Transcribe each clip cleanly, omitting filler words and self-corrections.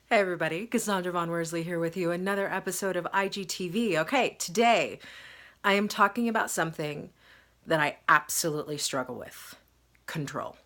Hey everybody, Cassandra Von Worsley here with you. Another episode of IGTV. Okay, today I am talking about something that I absolutely struggle with: control.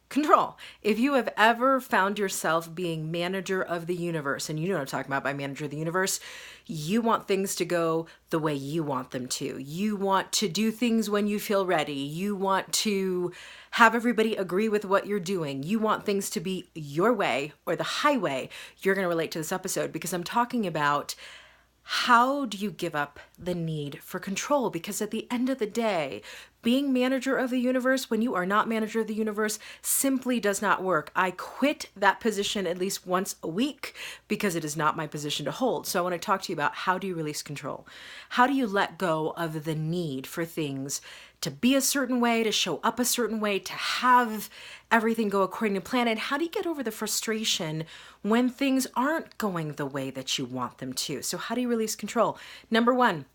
Control. If you have ever found yourself being manager of the universe, and you know what I'm talking about by manager of the universe, you want things to go the way you want them to. You want to do things when you feel ready. You want to have everybody agree with what you're doing. You want things to be your way or the highway. You're going to relate to this episode because I'm talking about how do you give up the need for control? Because at the end of the day, being manager of the universe when you are not manager of the universe simply does not work. I quit that position at least once a week because it is not my position to hold. So I want to talk to you about how do you release control? How do you let go of the need for things to be a certain way, to show up a certain way, to have everything go according to plan? And how do you get over the frustration when things aren't going the way that you want them to? So how do you release control? Number one,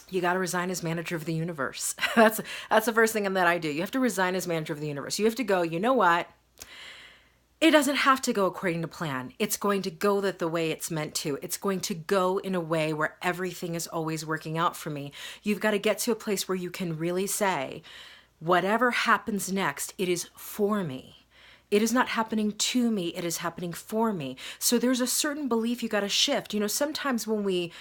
you got to resign as manager of the universe. That's the first thing that I do. You have to resign as manager of the universe. You have to go, you know what? It doesn't have to go according to plan. It's going to go the way it's meant to. It's going to go in a way where everything is always working out for me. You've got to get to a place where you can really say, whatever happens next, it is for me. It is not happening to me, it is happening for me. So there's a certain belief you got to shift. You know, sometimes when we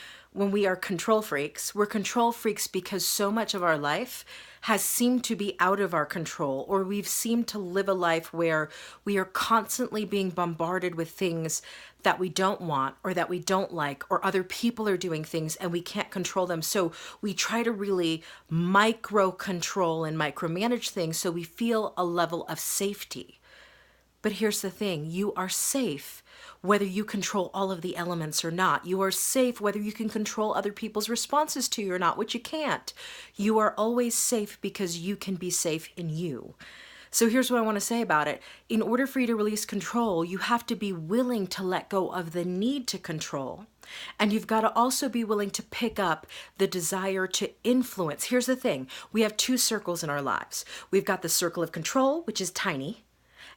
are control freaks, we're control freaks because so much of our life has seemed to be out of our control, or we've seemed to live a life where we are constantly being bombarded with things that we don't want or that we don't like, or other people are doing things and we can't control them. So we try to really micro control and micromanage things so we feel a level of safety. But here's the thing, you are safe whether you control all of the elements or not. You are safe whether you can control other people's responses to you or not, which you can't. You are always safe because you can be safe in you. So here's what I want to say about it. In order for you to release control, you have to be willing to let go of the need to control. And you've got to also be willing to pick up the desire to influence. Here's the thing. We have two circles in our lives. We've got the circle of control, which is tiny.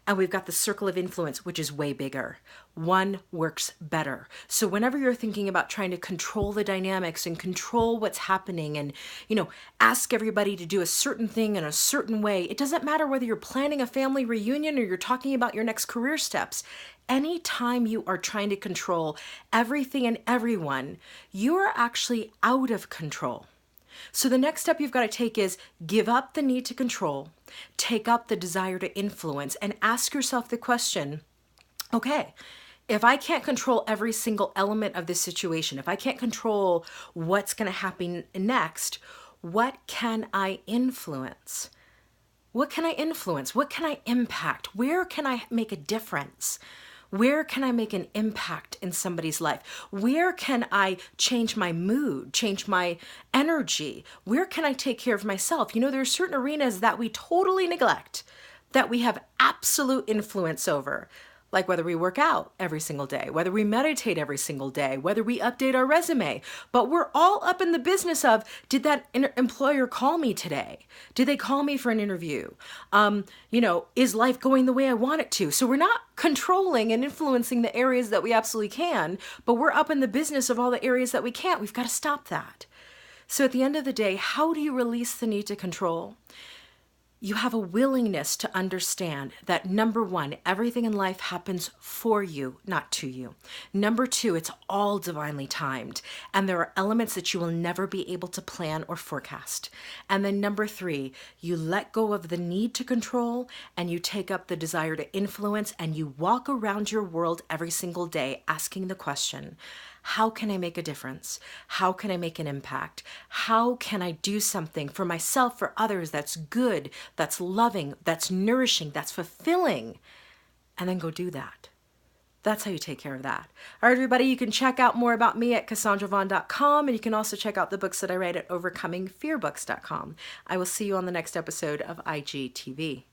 And we've got the circle of influence, which is way bigger. One works better. So whenever you're thinking about trying to control the dynamics and control what's happening and, ask everybody to do a certain thing in a certain way, it doesn't matter whether you're planning a family reunion or you're talking about your next career steps. Anytime you are trying to control everything and everyone, you are actually out of control. So the next step you've got to take is give up the need to control, take up the desire to influence, and ask yourself the question, okay, if I can't control every single element of this situation, if I can't control what's going to happen next, what can I influence? What can I influence? What can I impact? Where can I make a difference? Where can I make an impact in somebody's life? Where can I change my mood, change my energy? Where can I take care of myself? There are certain arenas that we totally neglect, that we have absolute influence over. Like whether we work out every single day, whether we meditate every single day, whether we update our resume. But we're all up in the business of, did that employer call me today? Did they call me for an interview? Is life going the way I want it to? So we're not controlling and influencing the areas that we absolutely can, but we're up in the business of all the areas that we can't. We've got to stop that. So at the end of the day, how do you release the need to control? You have a willingness to understand that, number one, everything in life happens for you, not to you. Number two, it's all divinely timed, and there are elements that you will never be able to plan or forecast. And then number three, you let go of the need to control, and you take up the desire to influence, and you walk around your world every single day asking the question, how can I make a difference? How can I make an impact? How can I do something for myself, for others that's good, that's loving, that's nourishing, that's fulfilling? And then go do that. That's how you take care of that. All right, everybody, you can check out more about me at CassandraVon.com, and you can also check out the books that I write at OvercomingFearBooks.com. I will see you on the next episode of IGTV.